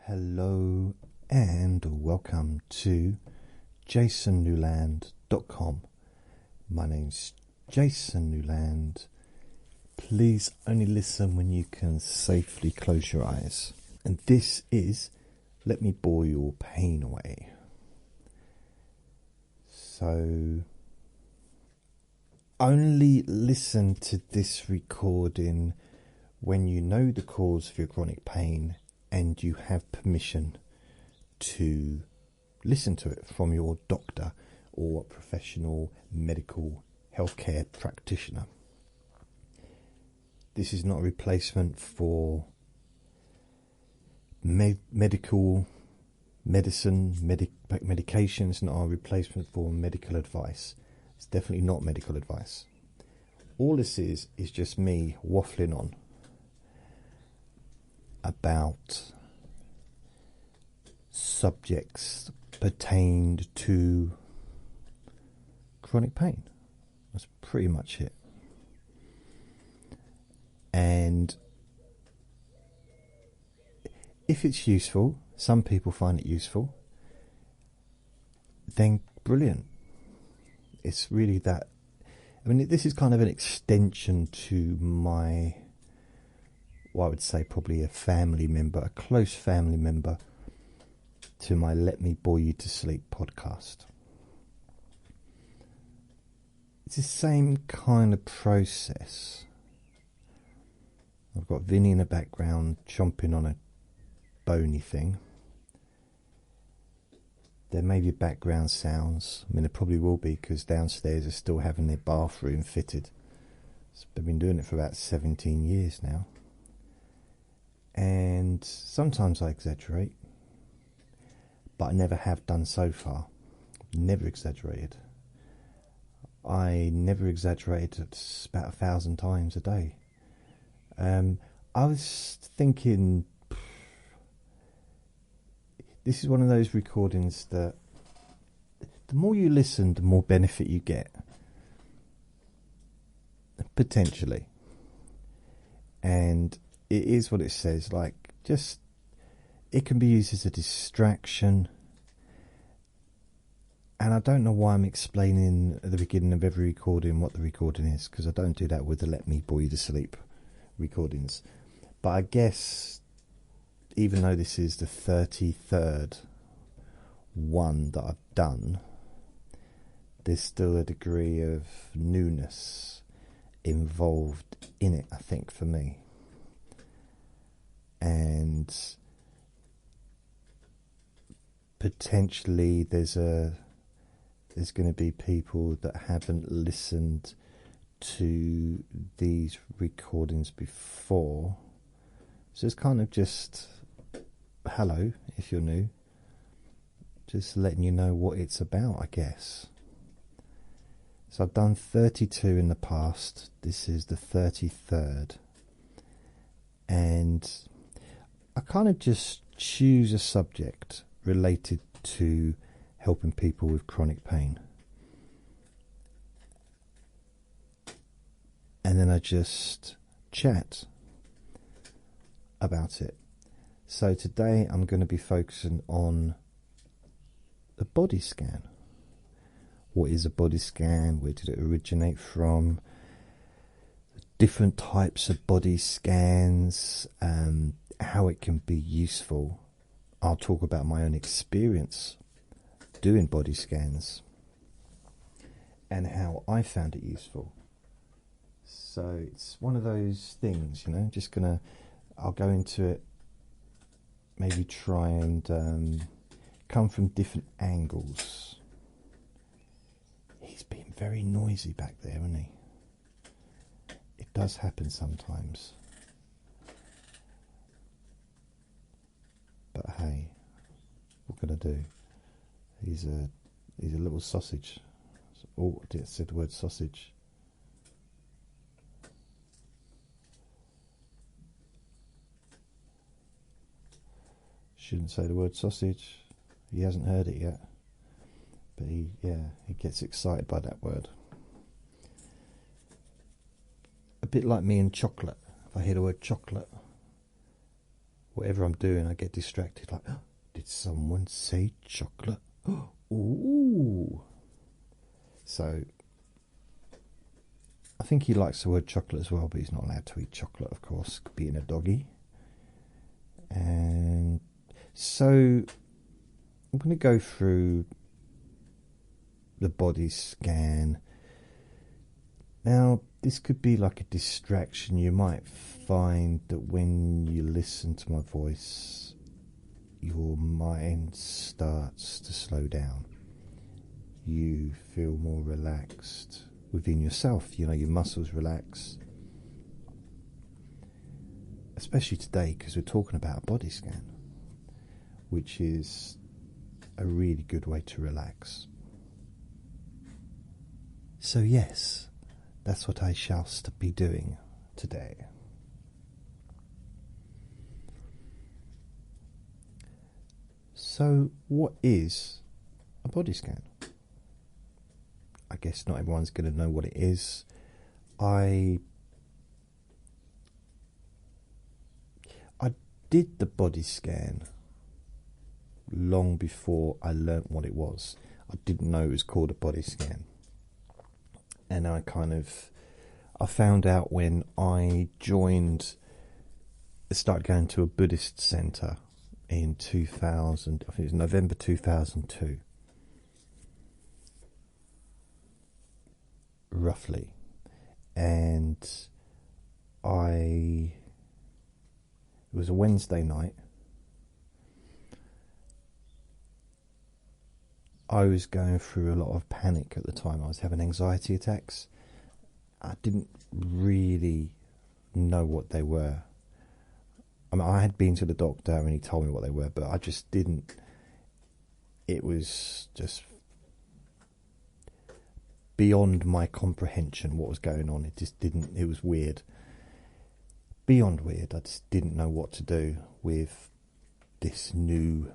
Hello and welcome to jasonnewland.com. My name's Jason Newland. Please only listen when you can safely close your eyes. And this is Let Me Bore Your Pain Away. So, only listen to this recording when you know the cause of your chronic pain and you have permission to listen to it from your doctor or professional medical healthcare practitioner. This is not a replacement for medication, medication. It's not a replacement for medical advice. It's definitely not medical advice. All this is just me waffling on about subjects pertained to chronic pain. That's pretty much it. And if it's useful, some people find it useful, then brilliant. It's really that. I mean, this is kind of an extension to my, well, I would say probably a family member, a close family member to my Let Me Bore You to Sleep podcast. It's the same kind of process. I've got Vinny in the background chomping on a bony thing. There may be background sounds. I mean, there probably will be, because downstairs are still having their bathroom fitted. They've been doing it for about 17 years now. And sometimes I exaggerate, but I never have done so far. Never exaggerated. I never exaggerated about 1,000 times a day. I was thinking, this is one of those recordings that the more you listen, the more benefit you get. Potentially. And it is what it says, like, just, it can be used as a distraction. And I don't know why I'm explaining at the beginning of every recording what the recording is, because I don't do that with the Let Me Bore You to Sleep recordings. But I guess, even though this is the 33rd one that I've done, there's still a degree of newness involved in it, I think, for me. And potentially there's going to be people that haven't listened to these recordings before. So it's kind of just, hello, if you're new, just letting you know what it's about, I guess. So I've done 32 in the past. This is the 33rd. And I kind of just choose a subject related to helping people with chronic pain. And then I just chat about it. So today I'm going to be focusing on the body scan. What is a body scan? Where did it originate from? Different types of body scans, how it can be useful. I'll talk about my own experience doing body scans and how I found it useful. So it's one of those things, you know, I'll go into it, maybe try and come from different angles. He's being very noisy back there, isn't he? It does happen sometimes. But hey, what can I do? He's a little sausage. Oh, I said the word sausage. Shouldn't say the word sausage. He hasn't heard it yet. But he gets excited by that word. A bit like me and chocolate. If I hear the word chocolate, whatever I'm doing, I get distracted. Like, oh, did someone say chocolate? Ooh. So I think he likes the word chocolate as well, but he's not allowed to eat chocolate, of course, being a doggy. And so I'm going to go through the body scan. Now, this could be like a distraction. You might find that when you listen to my voice, your mind starts to slow down. You feel more relaxed within yourself. You know, your muscles relax. Especially today, because we're talking about a body scan, which is a really good way to relax. So yes, that's what I shall be doing today. So what is a body scan? I guess not everyone's going to know what it is. I did the body scan long before I learnt what it was. I didn't know it was called a body scan. And I found out when I started going to a Buddhist centre in 2000, I think it was November 2002, roughly. And it was a Wednesday night. I was going through a lot of panic at the time. I was having anxiety attacks. I didn't really know what they were. I mean, I had been to the doctor and he told me what they were, but I just didn't. It was just beyond my comprehension what was going on. It just didn't. It was weird. Beyond weird. I just didn't know what to do with this new,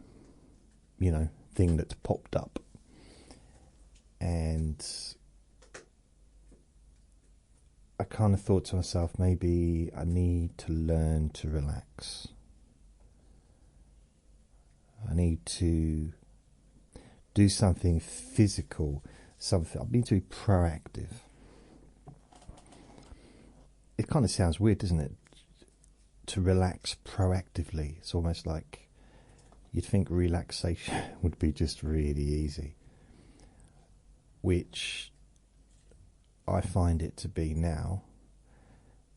thing that's popped up. And I kind of thought to myself, maybe I need to learn to relax. I need to do something physical, I need to be proactive. It kind of sounds weird, doesn't it? To relax proactively. It's almost like you'd think relaxation would be just really easy, which I find it to be now.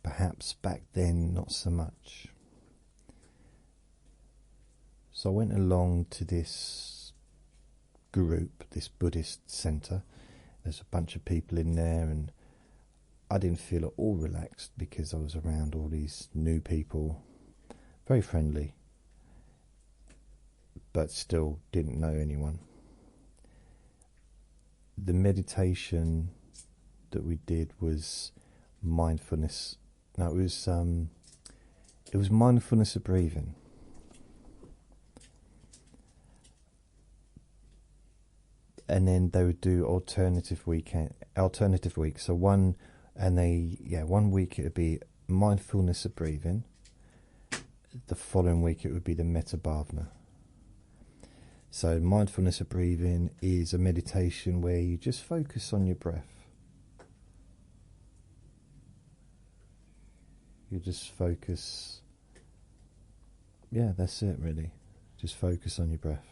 Perhaps back then not so much. So I went along to this group, this Buddhist centre. There's a bunch of people in there, and I didn't feel at all relaxed because I was around all these new people, very friendly, but still didn't know anyone. The meditation that we did was mindfulness. No, it was mindfulness of breathing. And then they would do alternative week. So one week it would be mindfulness of breathing. The following week it would be the metta bhavana. So mindfulness of breathing is a meditation where you just focus on your breath. You just focus. Yeah, that's it really. Just focus on your breath.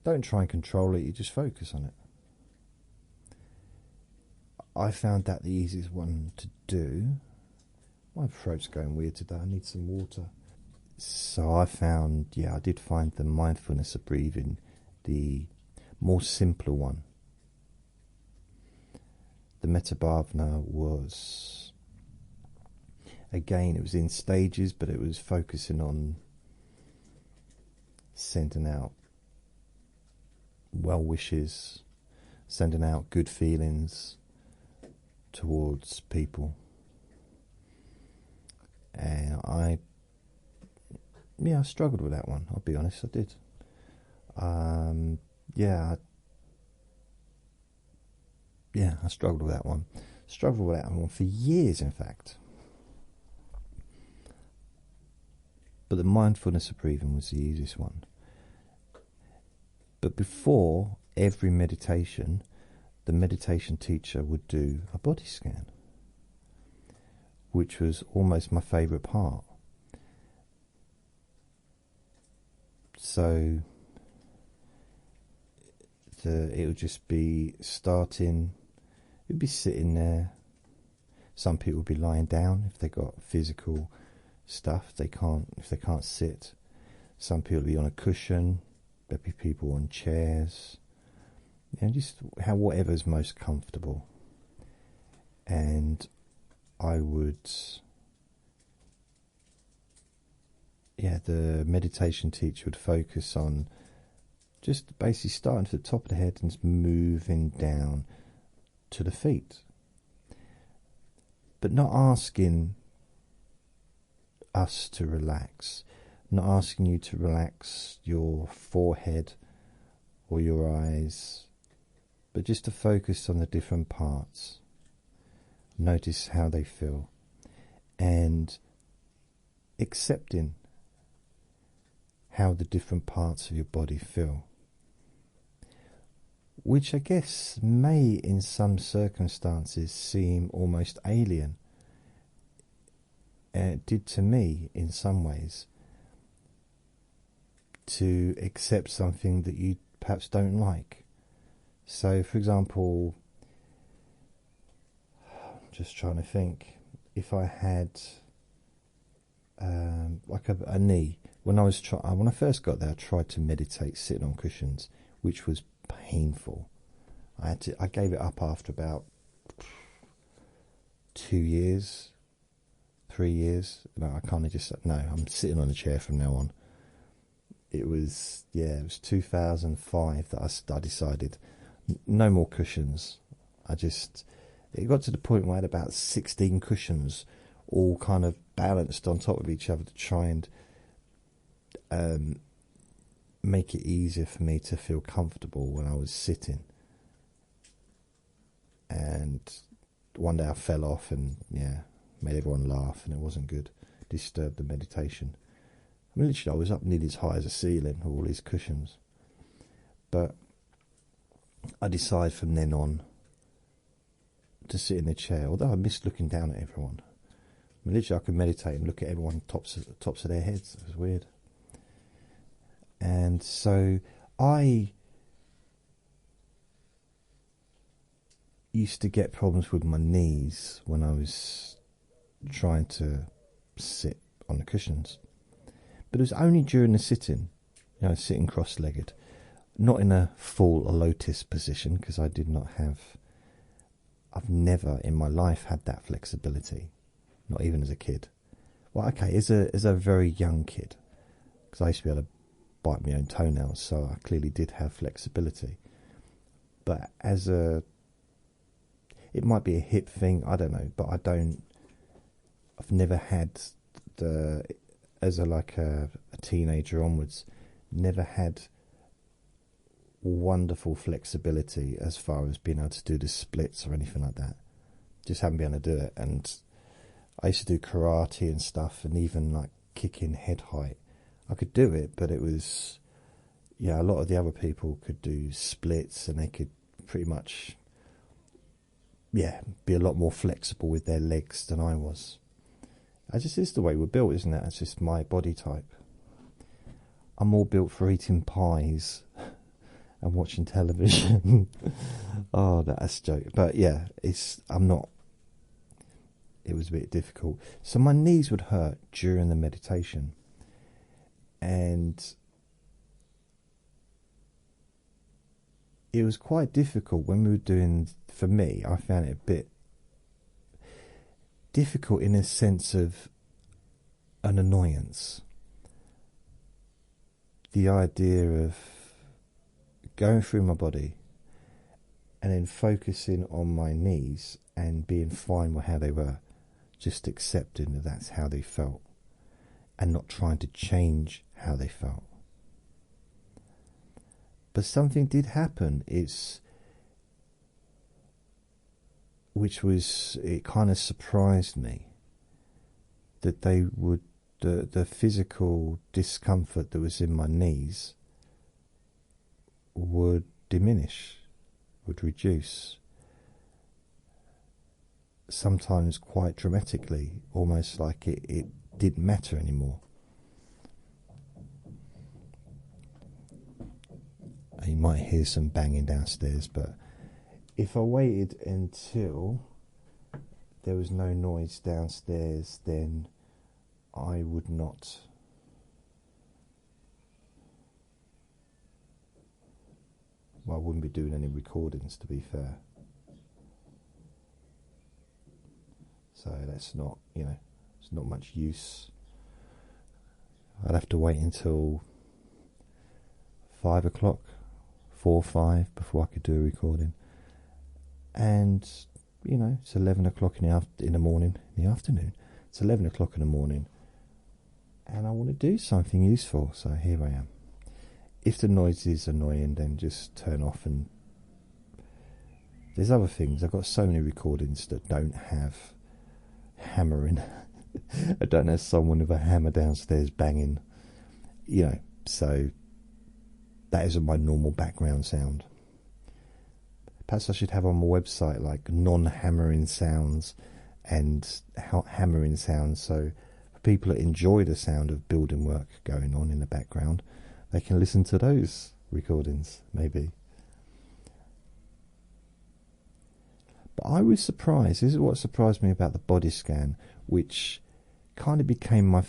Don't try and control it, you just focus on it. I found that the easiest one to do. My throat's going weird today, I need some water. So I did find the mindfulness of breathing the more simpler one. The metta bhavana was, again, it was in stages, but it was focusing on sending out well wishes, sending out good feelings towards people. And I struggled with that one, I'll be honest, I did. I struggled with that one. Struggled with that one for years, in fact. but the mindfulness of breathing was the easiest one. But before every meditation, the meditation teacher would do a body scan, which was almost my favourite part. So it would just be starting, it would be sitting there. Some people would be lying down if they got physical stuff. If they can't sit. Some people would be on a cushion. There'd be people on chairs. Just whatever's most comfortable. And I would, the meditation teacher would focus on just basically starting to the top of the head and just moving down to the feet. But not asking us to relax, not asking you to relax your forehead or your eyes, but just to focus on the different parts. Notice how they feel and accepting how the different parts of your body feel, which I guess may in some circumstances seem almost alien. And it did to me in some ways, to accept something that you perhaps don't like. So for example, I'm just trying to think, if I had like a knee, when I first got there, I tried to meditate sitting on cushions, which was painful. I gave it up after about 2 years, 3 years. I kind of just said, no, I'm sitting on a chair from now on. It was 2005 that I decided no more cushions. It got to the point where I had about 16 cushions all kind of balanced on top of each other to try and make it easier for me to feel comfortable when I was sitting. And one day I fell off and made everyone laugh, and it wasn't good. Disturbed the meditation. I mean, literally, I was up nearly as high as the ceiling with all these cushions. But I decided from then on to sit in the chair, although I missed looking down at everyone. I mean, literally, I could meditate and look at everyone tops of their heads. It was weird. And so I used to get problems with my knees when I was trying to sit on the cushions. But it was only during the sitting, sitting cross-legged, not in a full lotus position, because I've never in my life had that flexibility, not even as a kid. Well, okay, as a very young kid, because I used to be able to bite my own toenails, so I clearly did have flexibility. But it might be a hip thing, I don't know, but I've never had as a teenager onwards, never had wonderful flexibility as far as being able to do the splits or anything like that. Just haven't been able to do it. And I used to do karate and stuff, and even like kicking head height. I could do it, but it was, a lot of the other people could do splits, and they could pretty much, be a lot more flexible with their legs than I was. It's the way we're built, isn't it? It's just my body type. I'm more built for eating pies and watching television. Oh, that's a joke. But I'm not. It was a bit difficult. So my knees would hurt during the meditation. And it was quite difficult when we were doing, for me, I found it a bit difficult in a sense of an annoyance. The idea of going through my body and then focusing on my knees and being fine with how they were, just accepting that that's how they felt and not trying to change how they felt. But something did happen, it kind of surprised me that they would the physical discomfort that was in my knees would diminish, would reduce, sometimes quite dramatically, almost like it didn't matter anymore. You might hear some banging downstairs, but if I waited until there was no noise downstairs, then I would not. Well, I wouldn't be doing any recordings, to be fair. So that's not, it's not much use. I'd have to wait until 5 o'clock, 4 or 5 before I could do a recording. And, it's 11 o'clock in the morning, in the afternoon. It's 11 o'clock in the morning. And I want to do something useful, so here I am. If the noise is annoying, then just turn off. And there's other things. I've got so many recordings that don't have hammering. I don't have someone with a hammer downstairs banging, so that isn't my normal background sound. Perhaps I should have on my website like non-hammering sounds and hammering sounds, so for people that enjoy the sound of building work going on in the background, they can listen to those recordings, maybe. But I was surprised. This is what surprised me about the body scan, which kind of became a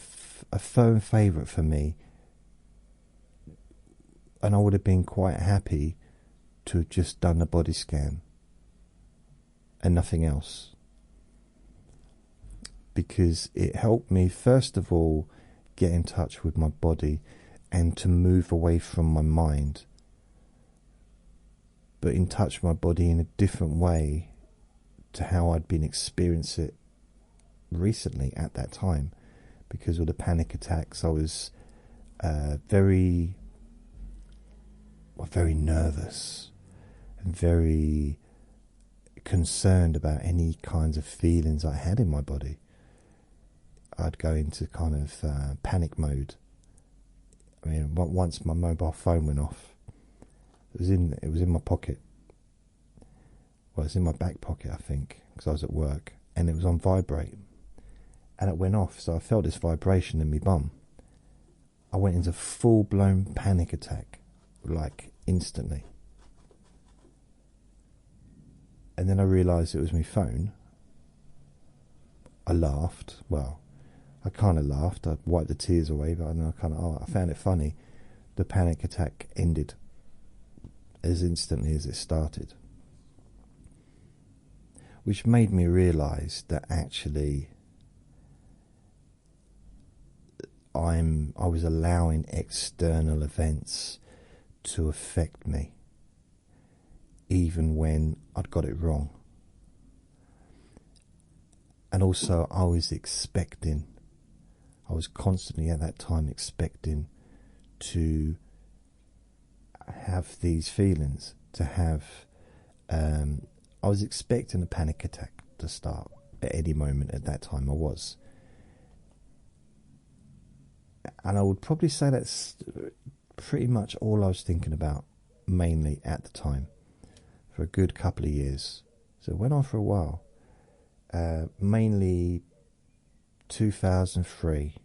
firm favourite for me, and I would have been quite happy to have just done a body scan and nothing else, because it helped me, first of all, get in touch with my body and to move away from my mind, but in touch with my body in a different way to how I'd been experiencing it recently at that time. Because of the panic attacks, I was very nervous and very concerned about any kinds of feelings I had in my body. I'd go into kind of panic mode. I mean, once my mobile phone went off, it was in my pocket. Well, it was in my back pocket, I think, because I was at work, and it was on vibrate, and it went off. So I felt this vibration in my bum. I went into full-blown panic attack, like instantly. And then I realised it was my phone. I laughed. Well, I kind of laughed. I wiped the tears away, but I found it funny. The panic attack ended as instantly as it started, which made me realise that actually I was allowing external events to affect me, even when I'd got it wrong. And also I was constantly at that time expecting to have these feelings, I was expecting a panic attack to start at any moment at that time. I was. And I would probably say that's pretty much all I was thinking about, mainly at the time, for a good couple of years. So it went on for a while. Mainly 2003,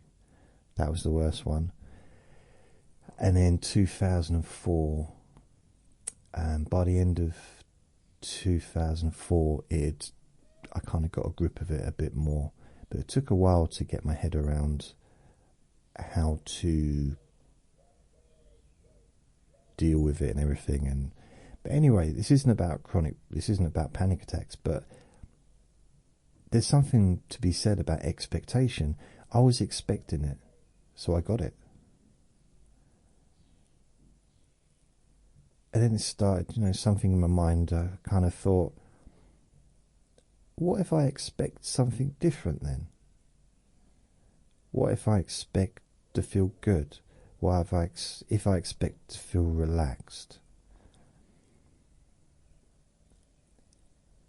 that was the worst one. And then 2004, and by the end of 2004, I kind of got a grip of it a bit more, but it took a while to get my head around how to deal with it and everything. But anyway, this isn't about panic attacks, but there's something to be said about expectation. I was expecting it, so I got it. And then it started, something in my mind kind of thought, what if I expect something different then? What if I expect to feel good? What if I expect to feel relaxed?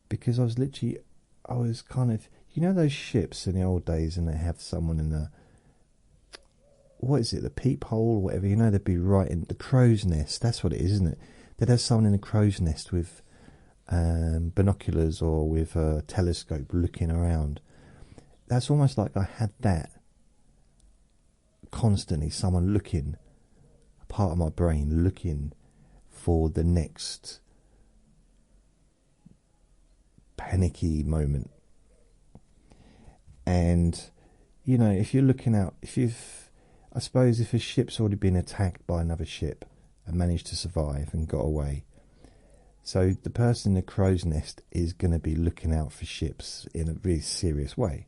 Because I was kind of, those ships in the old days, and they have someone in what is it, the peephole or whatever, you know, they'd be right in the crow's nest. That's what it is, isn't it? They'd have someone in the crow's nest with binoculars or with a telescope looking around. That's almost like I had that constantly, someone looking, a part of my brain looking for the next panicky moment. And, you know, if you're looking out, I suppose if a ship's already been attacked by another ship and managed to survive and got away, so the person in the crow's nest is going to be looking out for ships in a really serious way.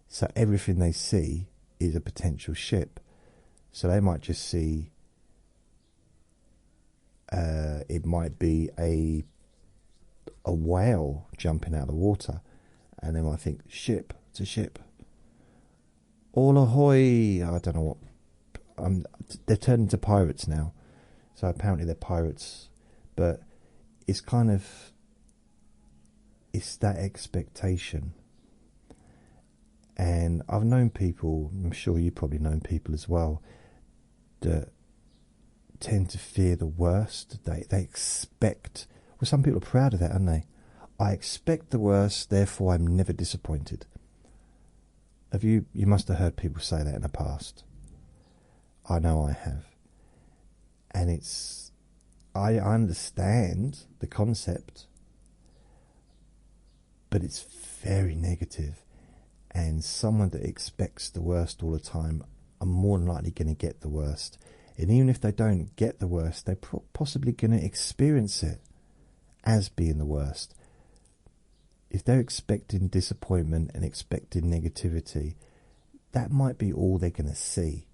So everything they see is a potential ship. So they might just see, it might be a whale jumping out of the water, and they might think, ship, it's a ship. All ahoy! I don't know what. They're turned into pirates now, so apparently they're pirates. But it's kind of, it's that expectation. And I've known people, I'm sure you've probably known people as well, that tend to fear the worst. They expect, well, some people are proud of that, aren't they? I expect the worst, therefore I'm never disappointed. You must have heard people say that in the past. I know I have. And I understand the concept, but it's very negative. And someone that expects the worst all the time are more than likely going to get the worst. And even if they don't get the worst, they're possibly going to experience it as being the worst. If they're expecting disappointment and expecting negativity, that might be all they're going to see.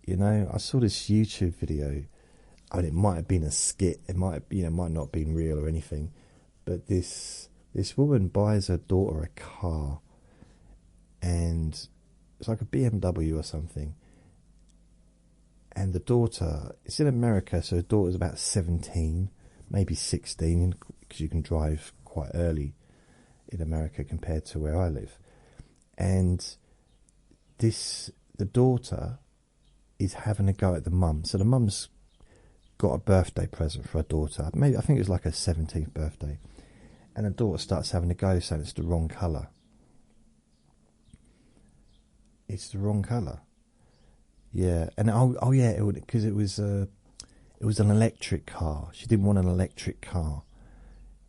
You know, I saw this YouTube video. I mean, it might have been a skit. It might, it might not have been real or anything. But this woman buys her daughter a car, and it's like a BMW or something. And the daughter, it's in America, so the daughter's about 17, maybe 16, because you can drive quite early in America compared to where I live. And the daughter is having a go at the mum. So the mum's got a birthday present for her daughter. Maybe, I think it was like her 17th birthday. And the daughter starts having a go, saying it's the wrong colour. It's the wrong colour. Yeah, and oh yeah, because it was an electric car. She didn't want an electric car.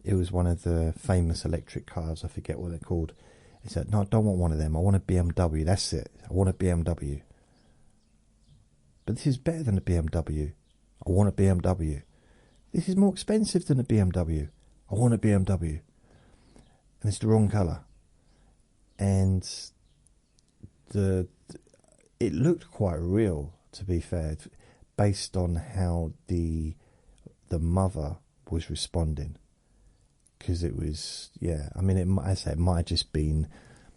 It was one of the famous electric cars. I forget what they're called. He said, "No, I don't want one of them. I want a BMW. That's it. I want a BMW." But this is better than a BMW. I want a BMW. This is more expensive than a BMW. I want a BMW. And it's the wrong colour. And it looked quite real, to be fair, based on how the mother was responding. Because it was, yeah, I mean, it might have just been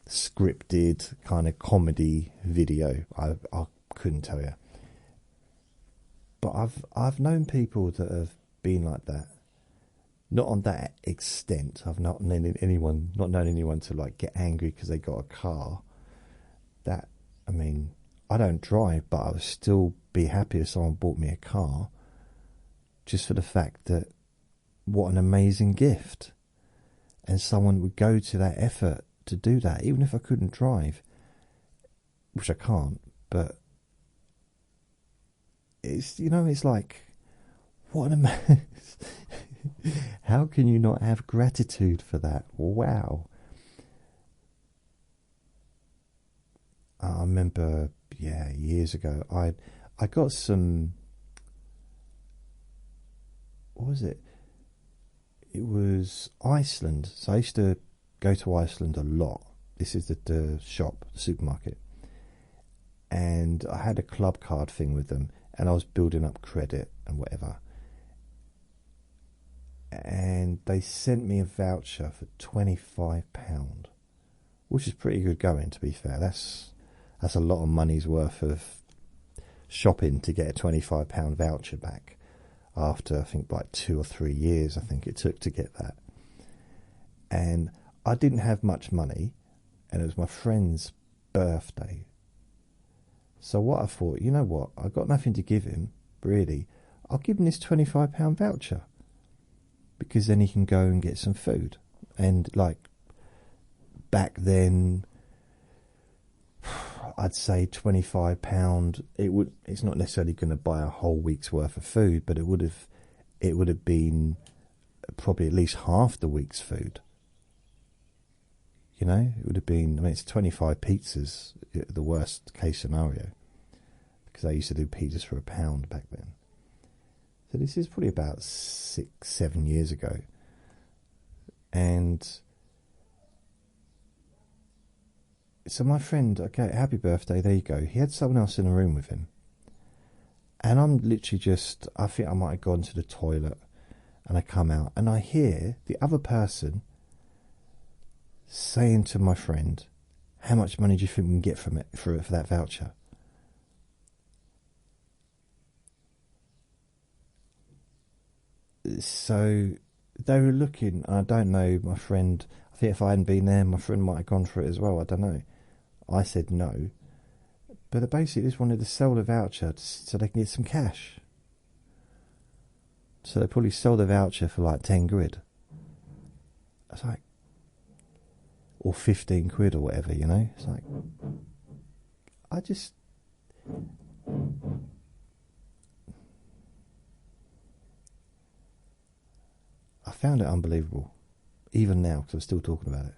scripted kind of comedy video. I couldn't tell you. But I've known people that have been like that. Not on that extent. I've not known anyone to like get angry because they got a car. That, I mean, I don't drive, but I would still be happy if someone bought me a car, just for the fact that what an amazing gift, and someone would go to that effort to do that, even if I couldn't drive, which I can't. But it's, it's like, what an amazing. How can you not have gratitude for that? Wow. I remember, years ago, I got some, what was it? It was Iceland. So I used to go to Iceland a lot. This is the shop, the supermarket. And I had a club card thing with them, and I was building up credit and whatever. And they sent me a voucher for £25, which is pretty good going, to be fair. That's a lot of money's worth of shopping to get a £25 voucher back after, I think, like 2 or 3 years, I think it took to get that. And I didn't have much money, and it was my friend's birthday. So what I thought, you know what, I've got nothing to give him, really. I'll give him this £25 voucher, because then he can go and get some food. And like back then, I'd say £25. It's not necessarily going to buy a whole week's worth of food, but it would have been probably at least half the week's food. You know, it would have been, I mean, it's 25 pizzas, the worst case scenario, because they used to do pizzas for £1 back then. So this is probably about 6-7 years ago. And so my friend, okay, happy birthday, there you go. He had someone else in the room with him. And I'm literally just, I think I might have gone to the toilet, and I come out and I hear the other person saying to my friend, how much money do you think we can get from it for that voucher? So they were looking, I don't know, my friend, I think if I hadn't been there, my friend might have gone for it as well, I don't know. I said no. But they basically just wanted to sell the voucher so they can get some cash. So they probably sold the voucher for like 10 quid. I was like, or 15 quid or whatever, you know? It's like, I found it unbelievable, even now, because I'm still talking about it.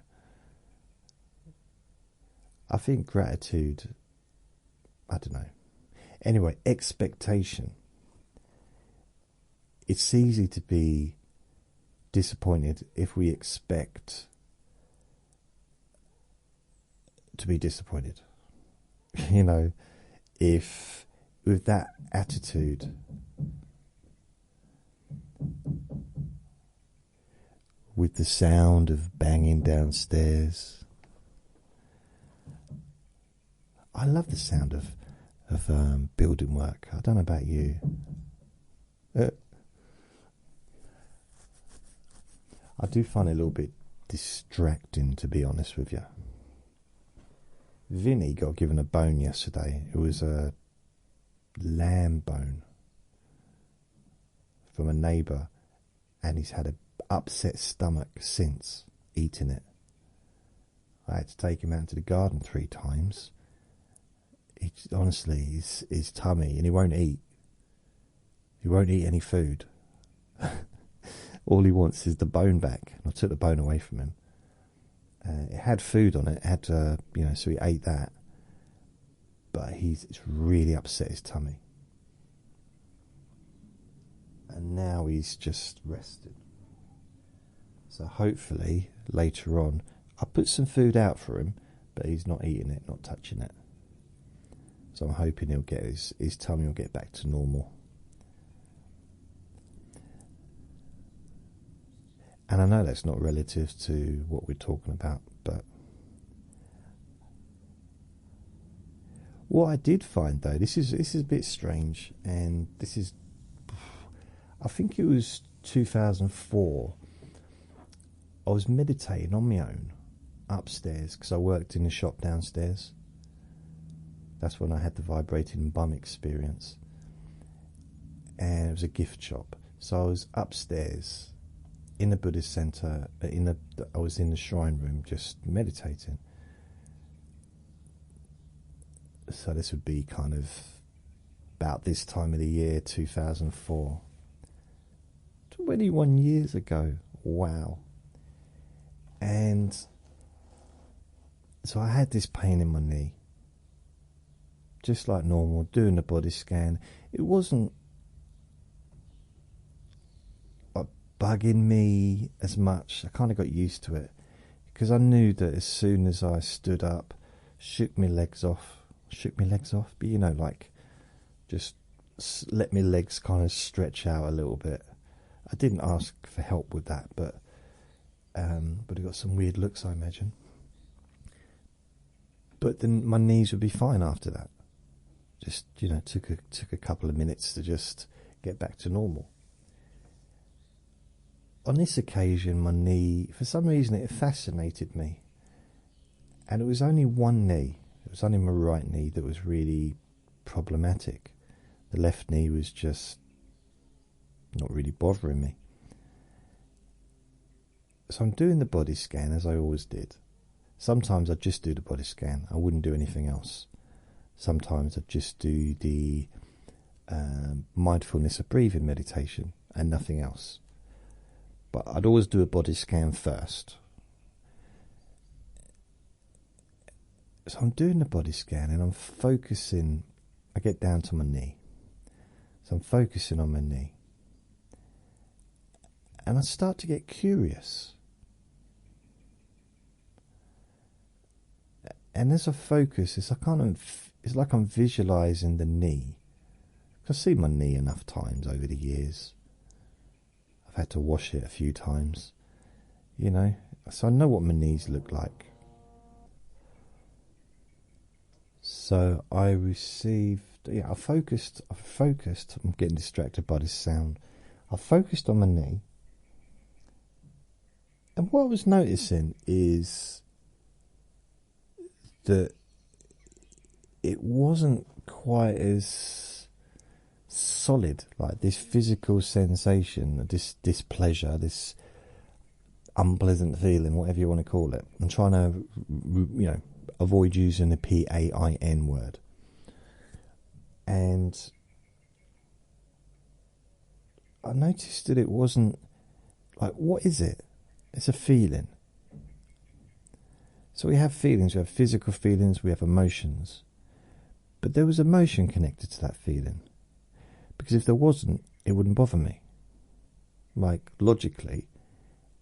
I think gratitude, I don't know. Anyway, expectation. It's easy to be disappointed if we expect to be disappointed. You know, if with that attitude, with the sound of banging downstairs. I love the sound of building work. I don't know about you. I do find it a little bit distracting, to be honest with you. Vinny got given a bone yesterday. It was a lamb bone from a neighbour, and he's had an upset stomach since eating it. I had to take him out to the garden 3 times. Honestly, his tummy, and he won't eat. He won't eat any food. All he wants is the bone back. I took the bone away from him. It had food on it. It had, so he ate that. But it's really upset his tummy. And now he's just rested. So hopefully later on, I'll put some food out for him, but he's not eating it, not touching it. So I'm hoping he'll get his tummy will get back to normal. And I know that's not relative to what we're talking about, but what I did find, though, this is a bit strange, and this is, I think it was 2004. I was meditating on my own upstairs because I worked in the shop downstairs. That's when I had the vibrating bum experience, and it was a gift shop. So I was upstairs in the Buddhist center. I was in the shrine room just meditating. So this would be kind of about this time of the year, 2004. 21 years ago. Wow. And so I had this pain in my knee, just like normal, doing the body scan. It wasn't bugging me as much. I kind of got used to it, because I knew that as soon as I stood up, shook my legs off, but like just let my legs kind of stretch out a little bit. I didn't ask for help with that, but I got some weird looks, I imagine. But then my knees would be fine after that. Just, took a couple of minutes to just get back to normal. On this occasion, my knee, for some reason, it fascinated me. And it was only one knee. It was only my right knee that was really problematic. The left knee was just not really bothering me. So I'm doing the body scan as I always did. Sometimes I'd just do the body scan. I wouldn't do anything else. Sometimes I'd just do the mindfulness of breathing meditation and nothing else. But I'd always do a body scan first. So I'm doing the body scan and I'm focusing. I get down to my knee. So I'm focusing on my knee. And I start to get curious. And as I focus, it's like I'm visualizing the knee. I've seen my knee enough times over the years. I've had to wash it a few times, so I know what my knees look like. So I focused, I'm getting distracted by this sound. I focused on my knee, and what I was noticing is that it wasn't quite as solid, like this physical sensation, this displeasure, this unpleasant feeling, whatever you want to call it. I'm trying to, avoid using the PAIN word. And I noticed that it wasn't like, what is it? It's a feeling. So we have feelings, we have physical feelings, we have emotions. But there was emotion connected to that feeling. Because if there wasn't, it wouldn't bother me. Like, logically,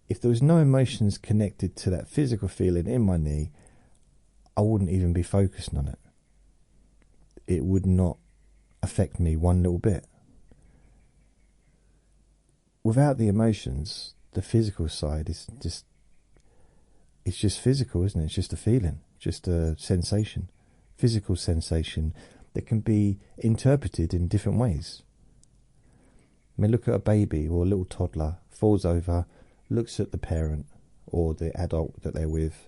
if there was no emotions connected to that physical feeling in my knee, I wouldn't even be focusing on it. It would not affect me one little bit. Without the emotions, the physical side is just, it's just physical, isn't it? It's just a feeling, just a sensation, physical sensation that can be interpreted in different ways. I mean, look at a baby or a little toddler, falls over, looks at the parent or the adult that they're with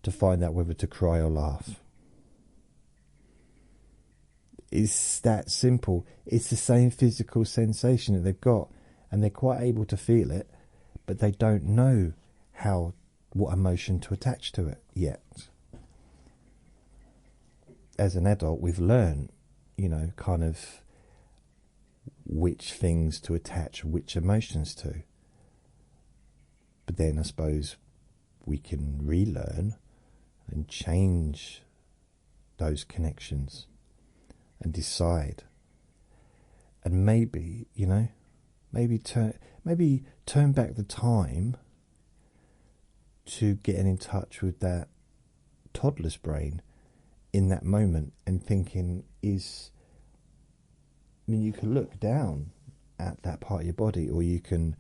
to find out whether to cry or laugh. It's that simple. It's the same physical sensation that they've got, and they're quite able to feel it, but they don't know what emotion to attach to it yet. As an adult, we've learned, kind of which things to attach which emotions to. But then I suppose we can relearn and change those connections and decide. And maybe, maybe turn back the time to getting in touch with that toddler's brain in that moment and thinking you can look down at that part of your body, or you can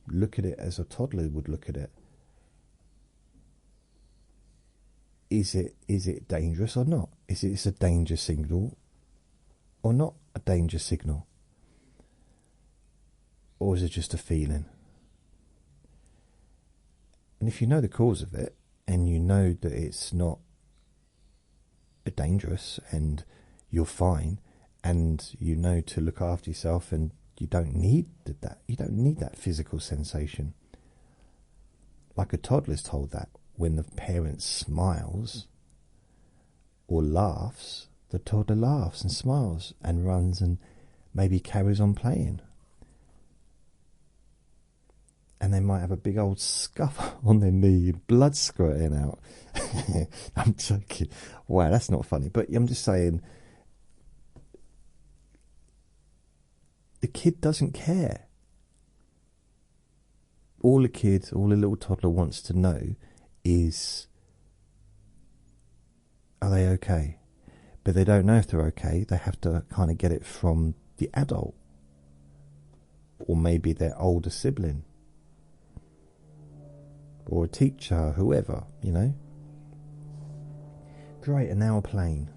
look at it as a toddler would look at it. Is it dangerous or not? Is it a danger signal or not a danger signal? Or is it just a feeling? And if you know the cause of it, and you know that it's not dangerous and you're fine, and you know to look after yourself, and you don't need that physical sensation. Like a toddler's told that when the parent smiles or laughs, the toddler laughs and smiles and runs and maybe carries on playing. And they might have a big old scuff on their knee, blood squirting out. I'm joking. Wow, that's not funny. But I'm just saying, the kid doesn't care. All the little toddler wants to know is, are they okay? But they don't know if they're okay. They have to kind of get it from the adult, or maybe their older sibling, or a teacher, whoever, Great, an hour plane.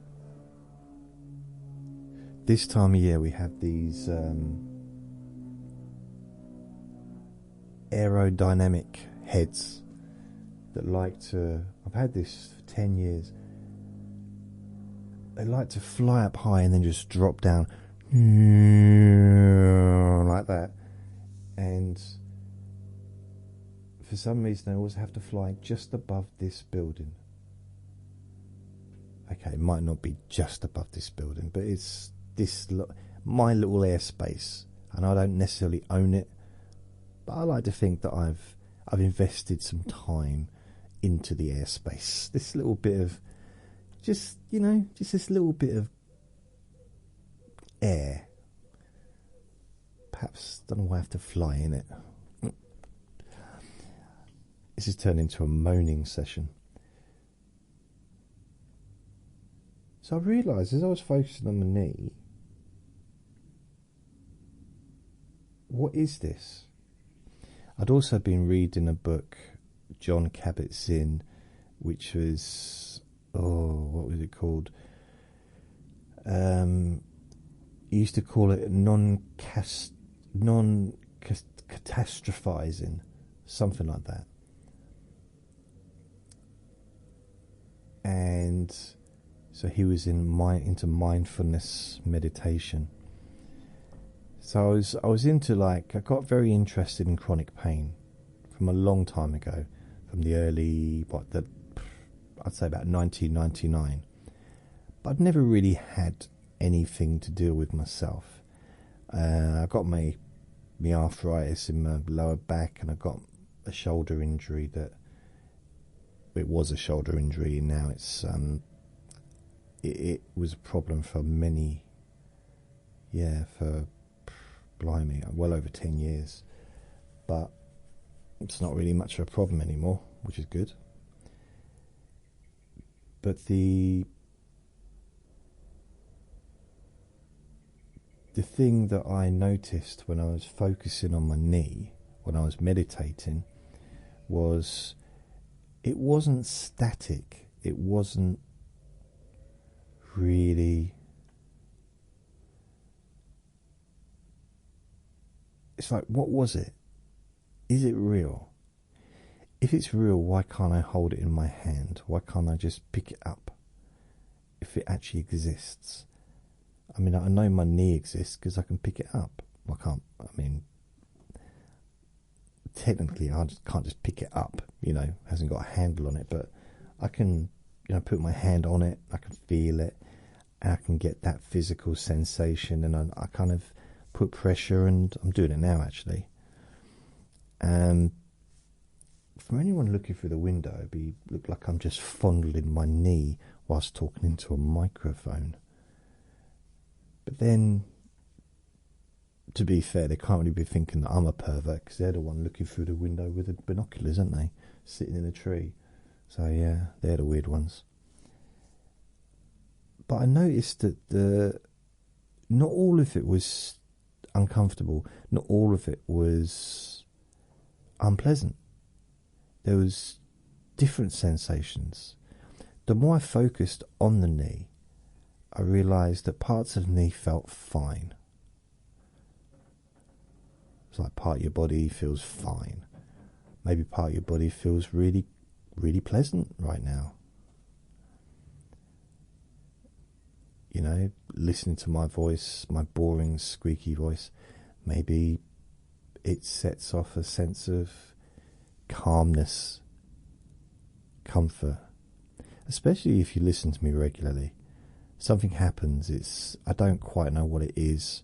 This time of year we have these aerodynamic heads that like to, I've had this for 10 years, they like to fly up high and then just drop down like that. And for some reason, I always have to fly just above this building. Okay, it might not be just above this building, but it's my little airspace, and I don't necessarily own it. But I like to think that I've invested some time into the airspace. This little bit of just this little bit of air. Perhaps don't know why I have to fly in it. This has turned into a moaning session. So I realised as I was focusing on my knee, what is this? I'd also been reading a book, John Kabat-Zinn, which was, what was it called? He used to call it non-catastrophizing, something like that. And so he was into mindfulness meditation. So I was into I got very interested in chronic pain from a long time ago, from the early, I'd say about 1999. But I'd never really had anything to deal with myself. I got my arthritis in my lower back, and I got a shoulder injury it was a shoulder injury, and now it's it was a problem for blimey, well over 10 years. But it's not really much of a problem anymore, which is good. But the thing that I noticed when I was focusing on my knee, when I was meditating, was it wasn't static. It wasn't really... It's like, what was it? Is it real? If it's real, why can't I hold it in my hand? Why can't I just pick it up? If it actually exists. I mean, I know my knee exists because I can pick it up. Technically I can't just pick it up, hasn't got a handle on it, but I can, put my hand on it, I can feel it, and I can get that physical sensation, and I kind of put pressure, and I'm doing it now actually. From anyone looking through the window, it'd look like I'm just fondling my knee whilst talking into a microphone. But then, to be fair, they can't really be thinking that I'm a pervert, because they're the one looking through the window with the binoculars, aren't they? Sitting in a tree. So yeah, they're the weird ones. But I noticed that not all of it was uncomfortable. Not all of it was unpleasant. There was different sensations. The more I focused on the knee, I realised that parts of the knee felt fine. It's like part of your body feels fine. Maybe part of your body feels really, really pleasant right now. Listening to my voice, my boring, squeaky voice, maybe it sets off a sense of calmness, comfort. Especially if you listen to me regularly. Something happens, I don't quite know what it is.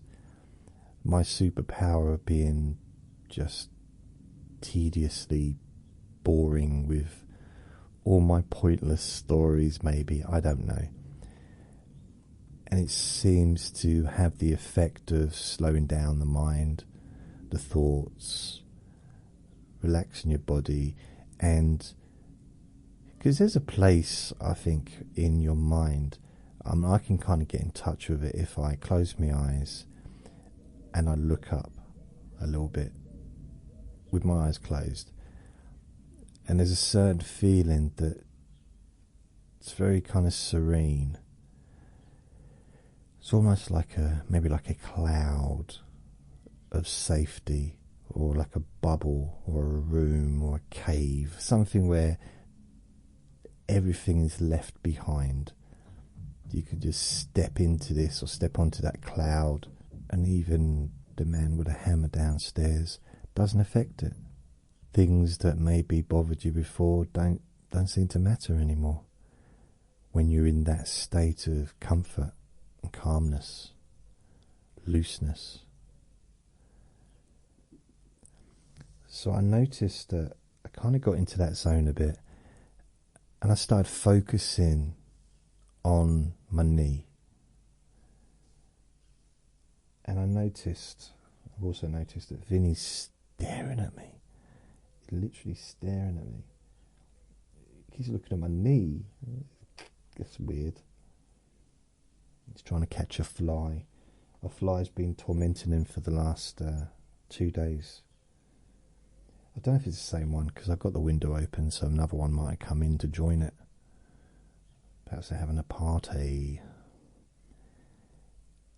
My superpower of being just tediously boring with all my pointless stories, maybe, I don't know. And it seems to have the effect of slowing down the mind, the thoughts, relaxing your body, and because there's a place, I think, in your mind, I can kind of get in touch with it if I close my eyes and I look up a little bit with my eyes closed, and there's a certain feeling that it's very kind of serene. It's almost like maybe like a cloud of safety, or like a bubble, or a room, or a cave, something where everything is left behind. you could just step into this or step onto that cloud, and even the man with a hammer downstairs doesn't affect it. Things that maybe bothered you before don't seem to matter anymore when you're in that state of comfort and calmness, looseness. So I noticed that I kind of got into that zone a bit, and I started focusing on my knee. And I've also noticed that Vinny's staring at me. He's literally staring at me. He's looking at my knee. That's weird. He's trying to catch a fly. A fly's been tormenting him for the last 2 days. I don't know if it's the same one, because I've got the window open, so another one might come in to join it. Perhaps they're having a party.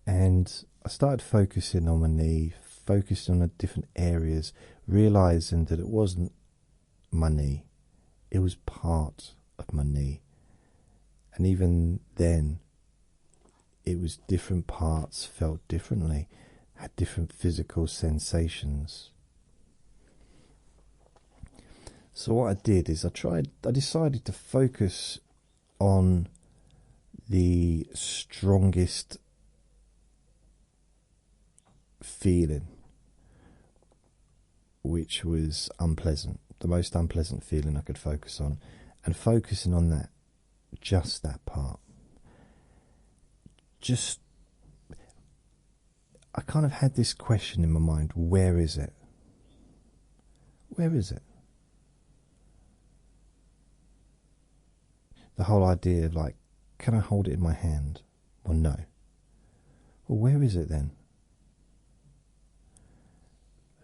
And I started focusing on my knee, focusing on the different areas, realizing that it wasn't my knee, it was part of my knee. And even then, it was different parts felt differently, had different physical sensations. So what I did is I decided to focus on the strongest feeling, which was unpleasant, the most unpleasant feeling I could focus on, and focusing on that, just that part. I kind of had this question in my mind: where is it? Where is it? The whole idea of, like, can I hold it in my hand? Well, no. Well, where is it then?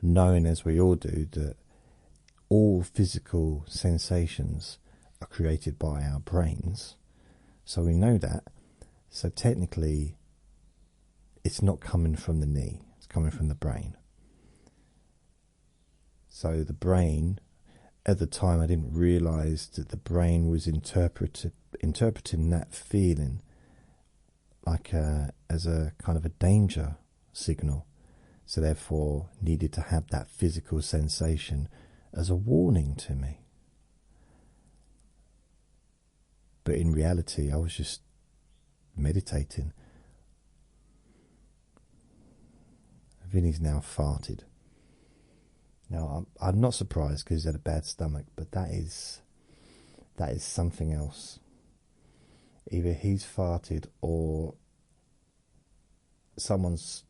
Knowing, as we all do, that all physical sensations are created by our brains, so we know that. So technically, it's not coming from the knee, it's coming from the brain. So the brain, at the time I didn't realise that the brain was interpreting that feeling like as a kind of a danger signal. So therefore needed to have that physical sensation as a warning to me. But in reality, I was just meditating. Vinny's now farted. Now, I'm not surprised because he's had a bad stomach, but that is something else. Either he's farted or someone's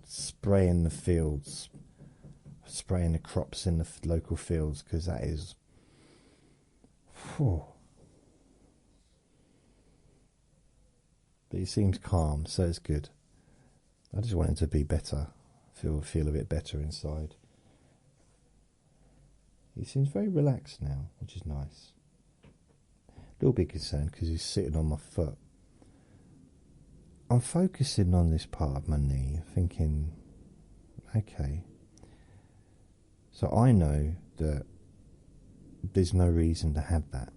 spraying the fields, spraying the crops in the local fields, because that is... Whew. But he seems calm, so it's good. I just want him to be better, feel a bit better inside. He seems very relaxed now, which is nice. A little bit concerned because he's sitting on my foot. I'm focusing on this part of my knee, thinking, okay, so I know that there's no reason to have that.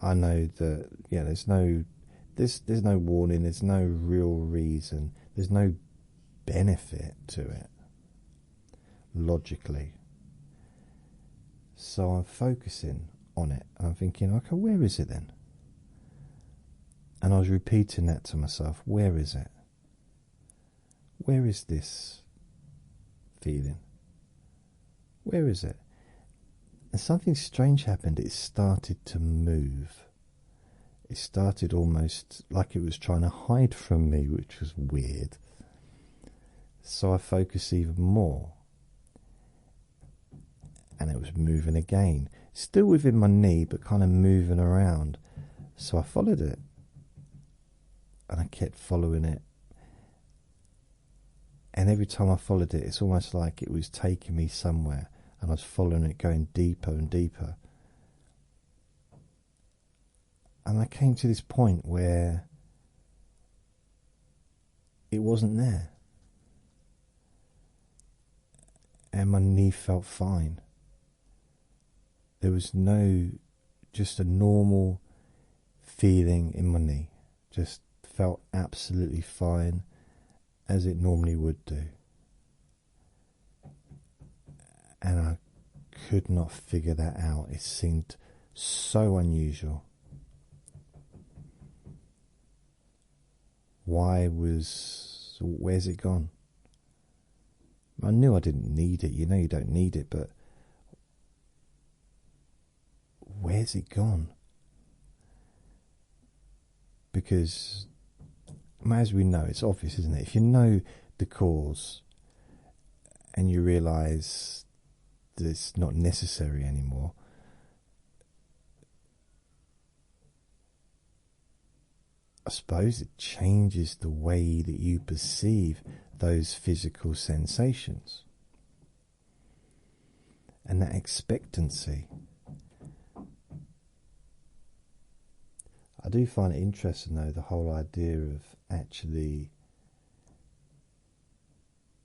I know that, yeah, there's no warning, there's no real reason, there's no benefit to it, logically. So I'm focusing on it, and I'm thinking, okay, where is it then? And I was repeating that to myself, where is it? Where is this feeling? Where is it? And something strange happened. It started to move. It started almost like it was trying to hide from me, which was weird. So I focused even more. And it was moving again. Still within my knee, but kind of moving around. So I followed it. And I kept following it. And every time I followed it, it's almost like it was taking me somewhere. And I was following it, going deeper and deeper. And I came to this point where it wasn't there. And my knee felt fine. There was no just a normal feeling in my knee. Just felt absolutely fine, as it normally would do. And I could not figure that out. It seemed so unusual. Where's it gone? I knew I didn't need it. You know you don't need it, but where's it gone? Because, as we know, it's obvious, isn't it? If you know the cause and you realise that it's not necessary anymore, I suppose it changes the way that you perceive those physical sensations. And that expectancy. I do find it interesting, though, the whole idea of actually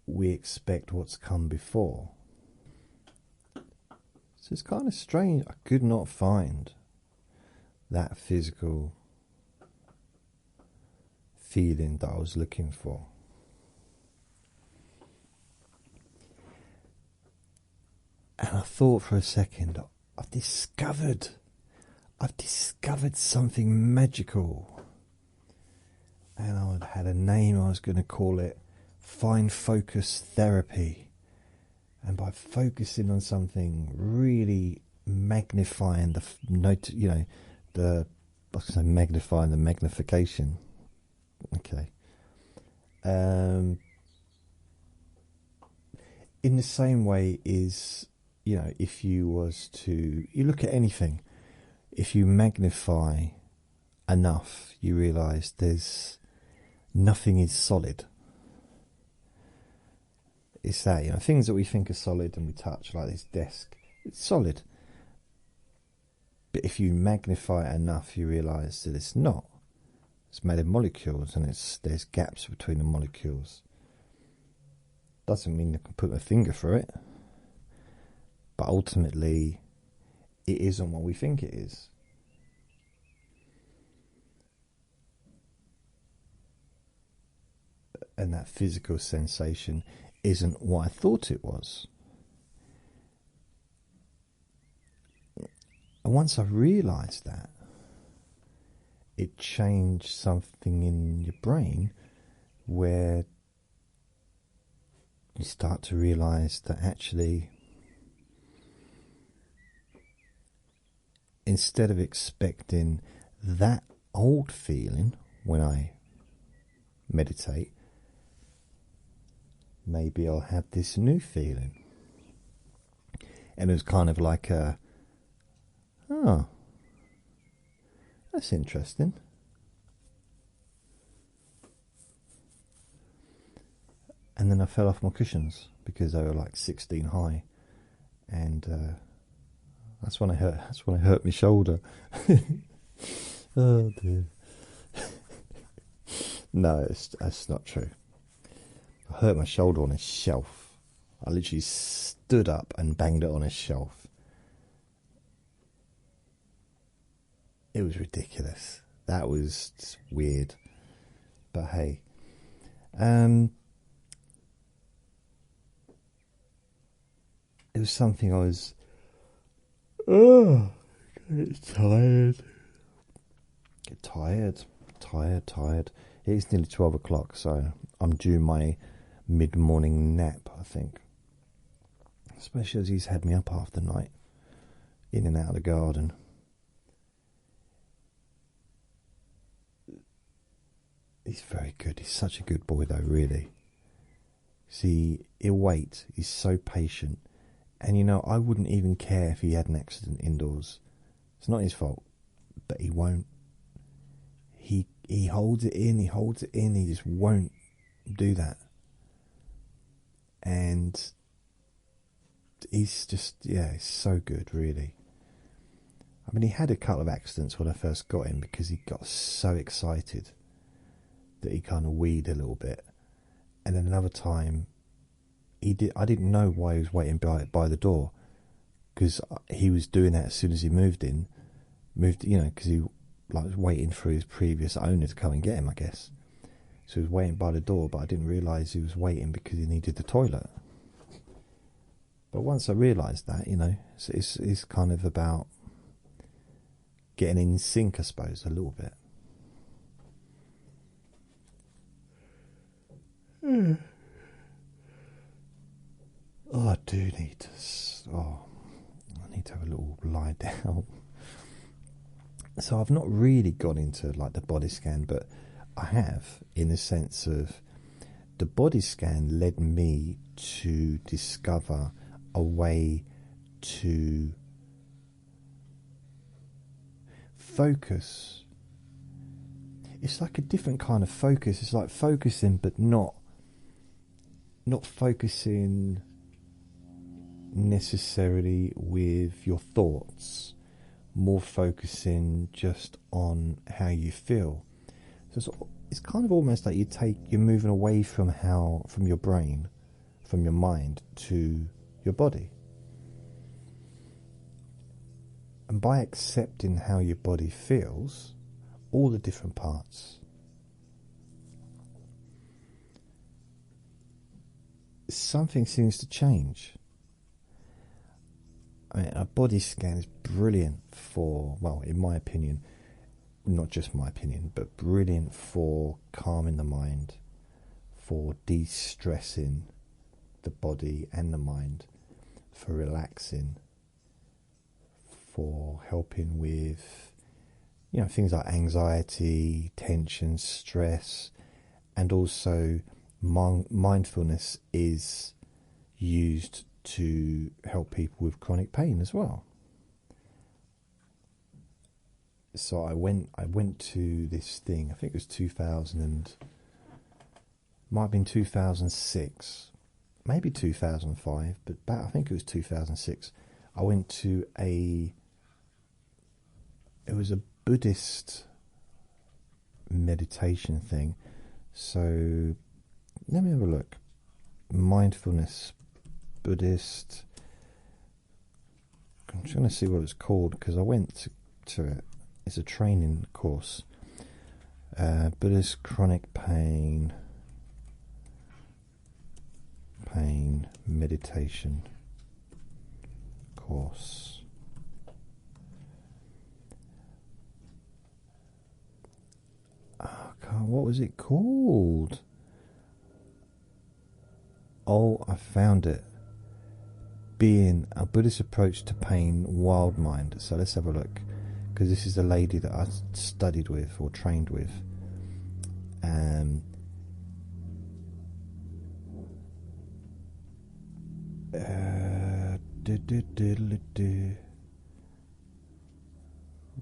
we expect what's come before. So it's kind of strange. I could not find that physical feeling that I was looking for. And I thought for a second, I've discovered something magical. And I had a name. I was going to call it Fine Focus Therapy. And by focusing on something, really magnifying magnifying the magnification. Okay. In the same way is, if you look at anything, if you magnify enough, you realise nothing is solid. It's that, things that we think are solid and we touch, like this desk, it's solid. But if you magnify it enough, you realise that it's not. It's made of molecules, and there's gaps between the molecules. Doesn't mean I can put my finger through it, but ultimately it isn't what we think it is. And that physical sensation isn't what I thought it was. And once I realised that, it changed something in your brain where you start to realise that actually, instead of expecting that old feeling when I meditate, maybe I'll have this new feeling. And it was kind of like that's interesting. And then I fell off my cushions because they were like 16 high, and that's when I hurt my shoulder. Oh dear. No, that's not true. I hurt my shoulder on a shelf. I literally stood up and banged it on a shelf. It was ridiculous. That was just weird. But hey. It was something I was tired. Get tired. It's nearly 12 o'clock, so I'm due my mid-morning nap, I think. Especially as he's had me up half the night, in and out of the garden. He's very good. He's such a good boy, though, really. See, he'll wait. He's so patient. And, I wouldn't even care if he had an accident indoors. It's not his fault. But he won't. He holds it in. He just won't do that. And he's just, he's so good, really. I mean, he had a couple of accidents when I first got him because he got so excited that he kind of weed a little bit. And then another time, I didn't know why he was waiting by the door, because he was doing that as soon as he moved in, moved, you know, because he like was waiting for his previous owner to come and get him, I guess. So he was waiting by the door, but I didn't realise he was waiting because he needed the toilet. But once I realised that, you know, it's kind of about getting in sync, I suppose, a little bit. Oh, I do need to. I need to have a little lie down. So I've not really gone into like the body scan, but I have, in the sense of the body scan led me to discover a way to focus. It's like a different kind of focus. It's like focusing, but not focusing necessarily with your thoughts, more focusing just on how you feel. So it's kind of almost like you're moving away from your brain, from your mind to your body. And by accepting how your body feels, all the different parts, something seems to change. I mean, a body scan is brilliant for, well, in my opinion, not just my opinion, but brilliant for calming the mind, for de-stressing the body and the mind, for relaxing, for helping with, you know, things like anxiety, tension, stress, and also mindfulness is used to help people with chronic pain as well. So I went to this thing, I think it was 2000 might have been 2006, maybe 2005, but I think it was 2006. I went to it was a Buddhist meditation thing. So let me have a look. Mindfulness, Buddhist. I'm trying to see what it's called because I went to it. It's a training course. Buddhist chronic pain meditation course. Oh, God, what was it called? Oh, I found it. Being a Buddhist approach to pain, wild mind. So let's have a look, because this is the lady that I studied with or trained with.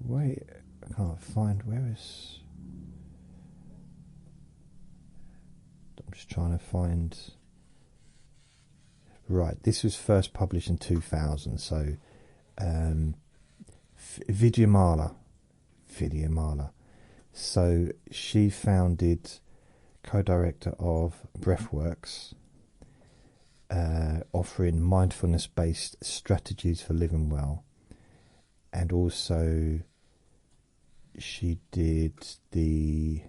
Wait, I can't find where is. I'm just trying to find. Right, this was first published in 2000. So, Vidyamala. So she founded, co-director of Breathworks, offering mindfulness-based strategies for living well, and also she did the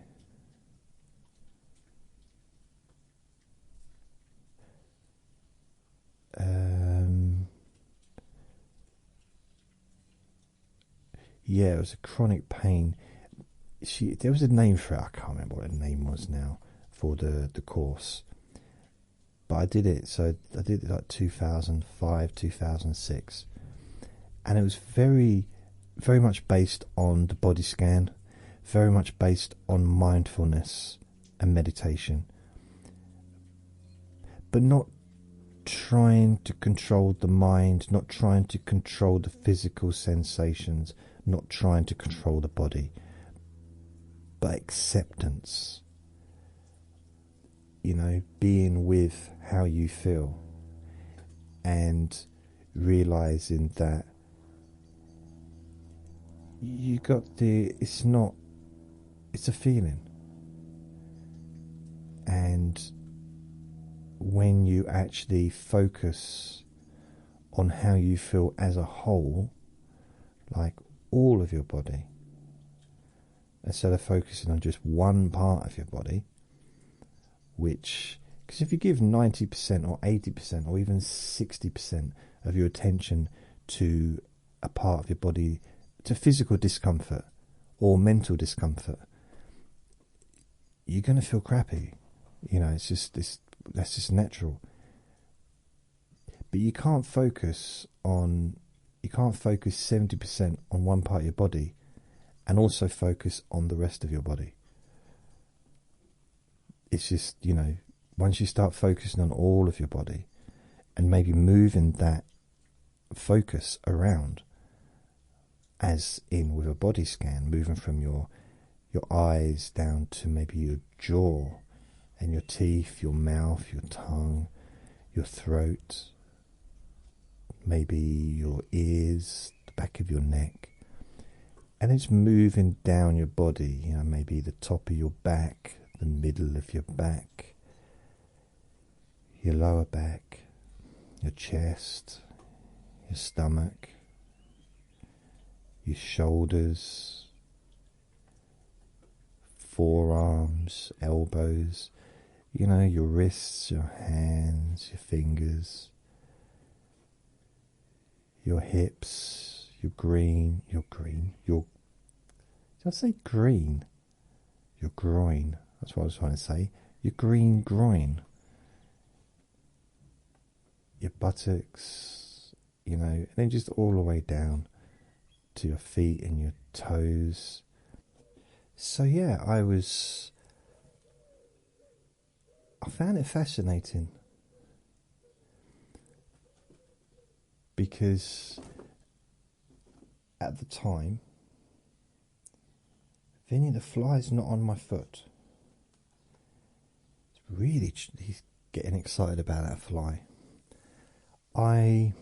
yeah, it was a chronic pain. There was a name for it. I can't remember what the name was now for the course. But I did it. So I did it like 2005, 2006, and it was very, very much based on the body scan, very much based on mindfulness and meditation, but not trying to control the mind, not trying to control the physical sensations, not trying to control the body, but acceptance. You know, being with how you feel and realizing that it's a feeling, and when you actually focus on how you feel as a whole, like all of your body instead of focusing on just one part of your body, which, because if you give 90% or 80% or even 60% of your attention to a part of your body, to physical discomfort or mental discomfort, you're going to feel crappy. You know, it's just this, that's just natural. But you can't focus 70% on one part of your body and also focus on the rest of your body. It's just, you know, once you start focusing on all of your body and maybe moving that focus around, as in with a body scan, moving from your eyes down to maybe your jaw and your teeth, your mouth, your tongue, your throat, maybe your ears, the back of your neck, and it's moving down your body, you know, maybe the top of your back, the middle of your back, your lower back, your chest, your stomach, your shoulders, forearms, elbows, you know, your wrists, your hands, your fingers, your hips, your did I say green? Your groin, that's what I was trying to say, your green groin, your buttocks, you know, and then just all the way down to your feet and your toes. So yeah, I found it fascinating because at the time, Vinny the fly's not on my foot. It's really, he's getting excited about that fly. I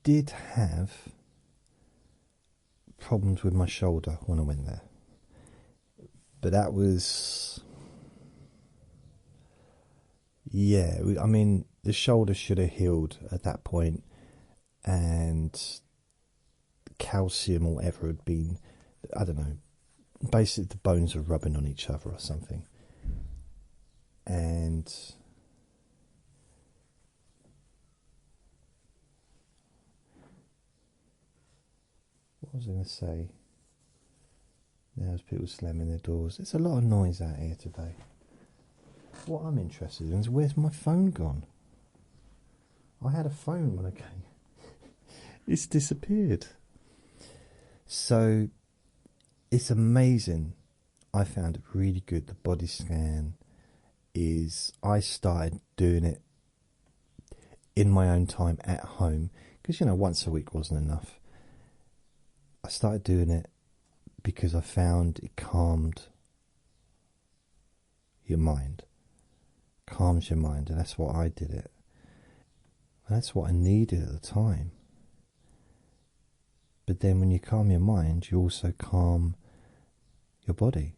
did have problems with my shoulder when I went there, but that was, yeah, I mean, the shoulder should have healed at that point, and calcium or whatever had been, I don't know, basically the bones are rubbing on each other or something. And what was I going to say? There's people slamming their doors. There's a lot of noise out here today. What I'm interested in is, where's my phone gone? I had a phone when I came. It's disappeared. So it's amazing. I found it really good. The body scan is, I started doing it in my own time at home because, you know, once a week wasn't enough. I started doing it because I found it calmed your mind, calms your mind, and that's what I did it. And that's what I needed at the time. But then when you calm your mind, you also calm your body.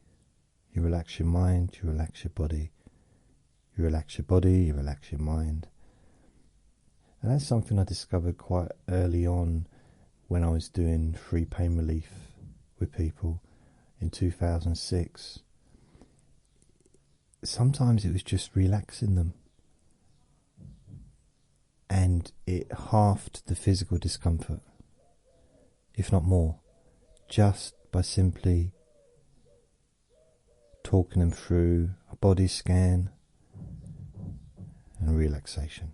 You relax your mind, you relax your body. You relax your body, you relax your mind. And that's something I discovered quite early on when I was doing free pain relief with people in 2006. Sometimes it was just relaxing them, and it halved the physical discomfort, if not more, just by simply talking them through a body scan and relaxation,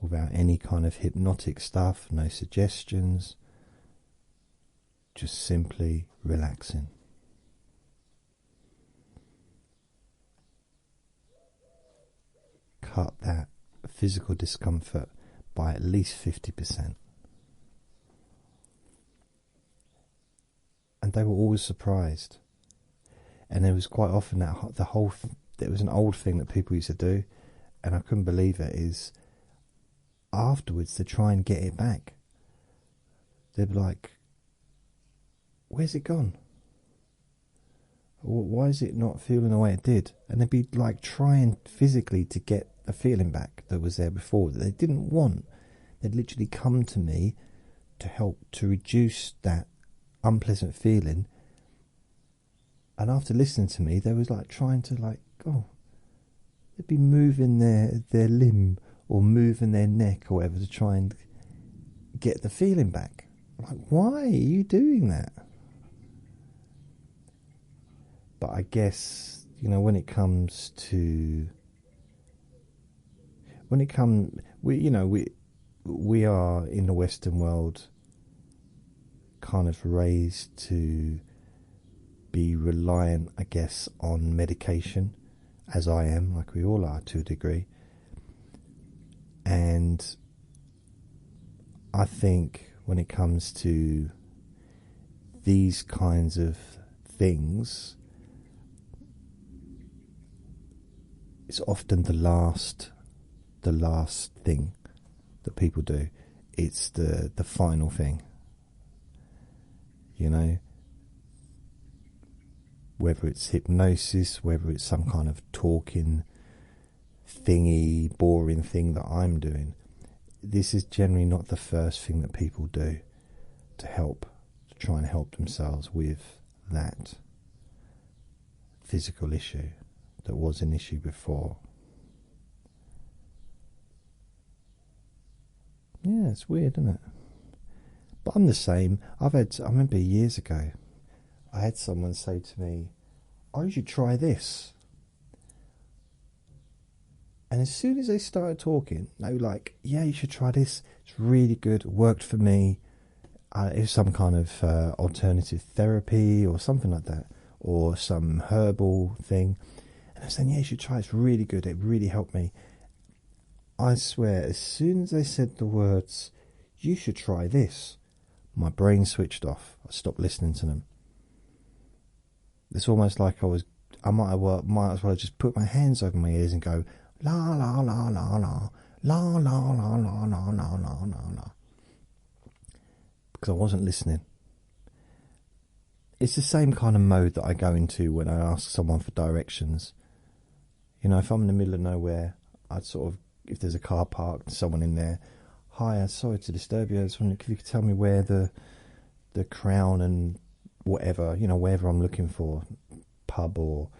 without any kind of hypnotic stuff, no suggestions, just simply relaxing. Cut that physical discomfort by at least 50%. And they were always surprised. And there was quite often that there was an old thing that people used to do, and I couldn't believe it, is afterwards to try and get it back. They'd be like, where's it gone? Why is it not feeling the way it did? And they'd be like trying physically to get a feeling back that was there before, that they didn't want, They'd literally come to me to help to reduce that unpleasant feeling. And after listening to me, they was like trying to they'd be moving their limb or moving their neck or whatever to try and get the feeling back. Like, why are you doing that? But I guess, when it comes to we are in the Western world kind of raised to be reliant, I guess, on medication, as I am, like we all are to a degree. And I think when it comes to these kinds of things, it's often the last thing that people do. It's the final thing, whether it's hypnosis, whether it's some kind of talking thingy, boring thing that I'm doing. This is generally not the first thing that people do to try and help themselves with that physical issue that was an issue before. Yeah, it's weird, isn't it? But I'm the same. I remember years ago, I had someone say to me, "Oh, you should try this." And as soon as they started talking, they were like, "Yeah, you should try this. It's really good. It worked for me." It was some kind of alternative therapy or something like that, or some herbal thing. And I was saying, "Yeah, you should try it. It's really good. It really helped me." I swear, as soon as they said the words, "You should try this," my brain switched off. I stopped listening to them. It's almost like I might as well just put my hands over my ears and go, la la la la la, la la la la la la la la la, because I wasn't listening. It's the same kind of mode that I go into when I ask someone for directions. If I'm in the middle of nowhere, I'd if there's a car parked, someone in there, "Hi, sorry to disturb you. I was wondering if you could tell me where the Crown and whatever, wherever I'm looking for, pub or,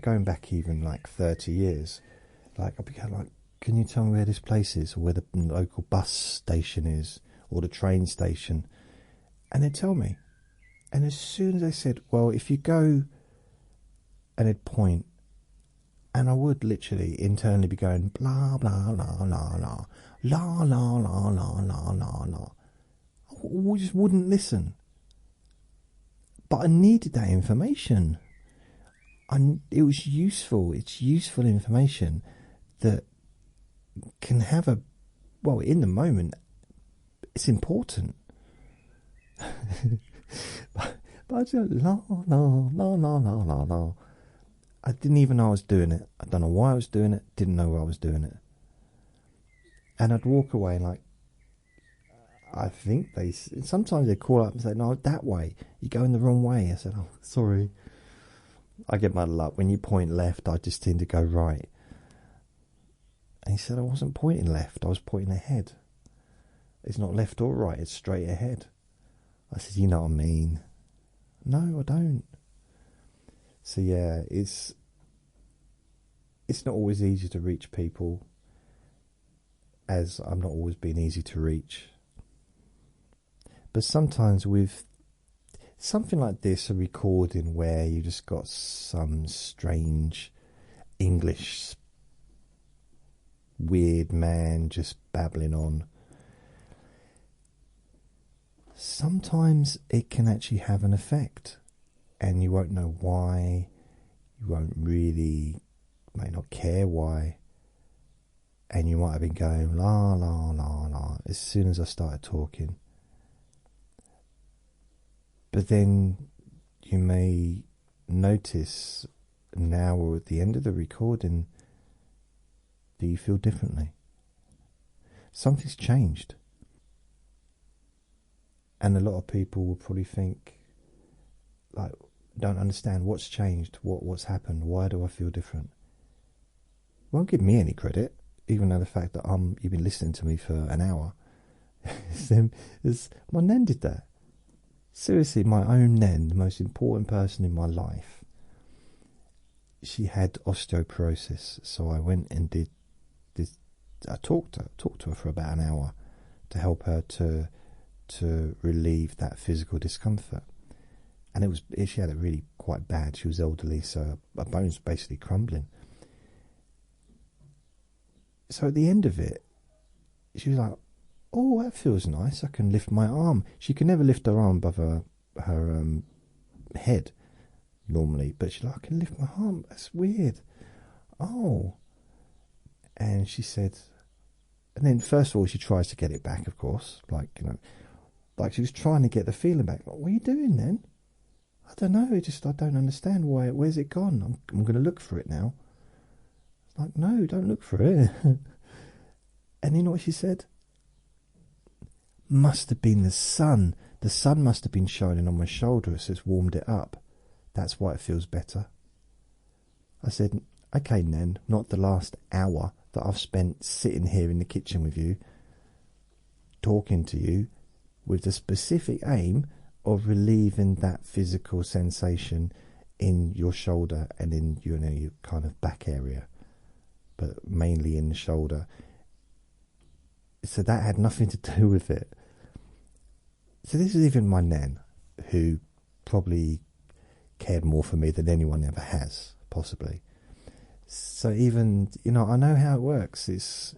going back even like 30 years, like I'll be kind of like, "Can you tell me where this place is, or where the local bus station is, or the train station?" And they'd tell me. And as soon as they said, "Well, if you go," and they'd point, and I would literally internally be going, blah, blah, blah, blah, blah, la, la, la, la, la, la, la. I just wouldn't listen. But I needed that information. It was useful. It's useful information that can have in the moment, it's important. but I just la, la, la, la, la, la, la. I didn't even know I was doing it. I don't know why I was doing it. Didn't know why I was doing it. And I'd walk away like, I think sometimes they call up and say, "No, that way. You're going the wrong way." I said, "Oh, sorry." I get my luck. When you point left, I just tend to go right. And he said, "I wasn't pointing left. I was pointing ahead. It's not left or right. It's straight ahead." I said, "You know what I mean." "No, I don't." So yeah, it's not always easy to reach people, as I'm not always being easy to reach. But sometimes with something like this, a recording where you just got some strange English weird man just babbling on, sometimes it can actually have an effect. And you won't know why, you may not care why, and you might have been going la la la la as soon as I started talking. But then you may notice now or at the end of the recording that you feel differently. Something's changed. And a lot of people will probably think, like, don't understand what's changed, what's happened, why do I feel different? Won't give me any credit. even though the fact that you've been listening to me for an hour, my nan did that. Seriously, my own nan, the most important person in my life, she had osteoporosis. So I went and did this. I talked to her for about an hour to help her to relieve that physical discomfort. And she had it really quite bad. She was elderly, so her bones were basically crumbling. So at the end of it, she was like, "Oh, that feels nice. I can lift my arm." She could never lift her arm above her head normally, but she's like, "I can lift my arm. That's weird." Oh, and she said, and then first of all, she tries to get it back, of course, like she was trying to get the feeling back. Like, what are you doing then? I don't know. I don't understand why. Where's it gone? I'm going to look for it now. It's like, no, don't look for it. And you know what she said? Must have been the sun. The sun must have been shining on my shoulder, so it's warmed it up. That's why it feels better. I said, okay, Nan, not the last hour that I've spent sitting here in the kitchen with you, talking to you, with the specific aim of relieving that physical sensation in your shoulder and in your kind of back area, but mainly in the shoulder. So that had nothing to do with it. So this is even my nan, who probably cared more for me than anyone ever has, possibly. So even, I know how it works. It's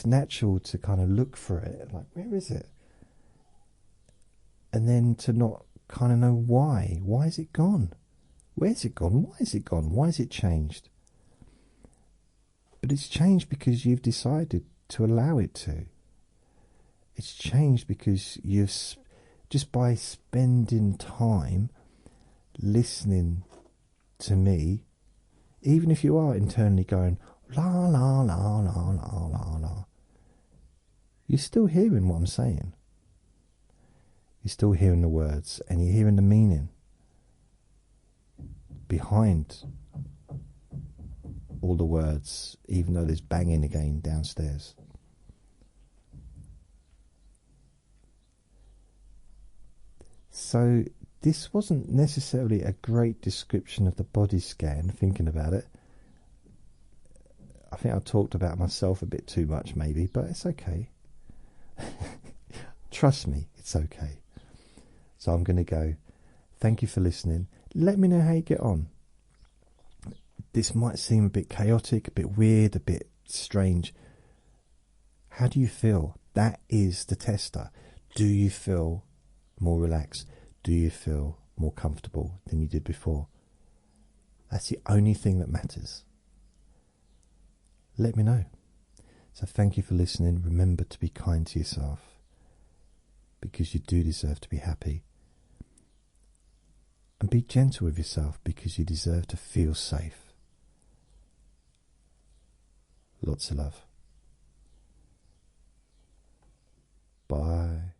natural to kind of look for it, like, where is it? And then to not kind of know why. Why is it gone? Where's it gone? Why is it gone? Why has it changed? But it's changed because you've decided to allow it to. It's changed because just by spending time listening to me, even if you are internally going, la, la, la, la, la, la, la, you're still hearing what I'm saying. You're still hearing the words, and you're hearing the meaning behind all the words, even though there's banging again downstairs. So this wasn't necessarily a great description of the body scan, thinking about it. I think I talked about myself a bit too much maybe, but it's okay. Trust me, it's okay. So I'm going to go. Thank you for listening. Let me know how you get on. This might seem a bit chaotic, a bit weird, a bit strange. How do you feel? That is the tester. Do you feel more relaxed? Do you feel more comfortable than you did before? That's the only thing that matters. Let me know. So thank you for listening. Remember to be kind to yourself, because you do deserve to be happy. And be gentle with yourself, because you deserve to feel safe. Lots of love. Bye.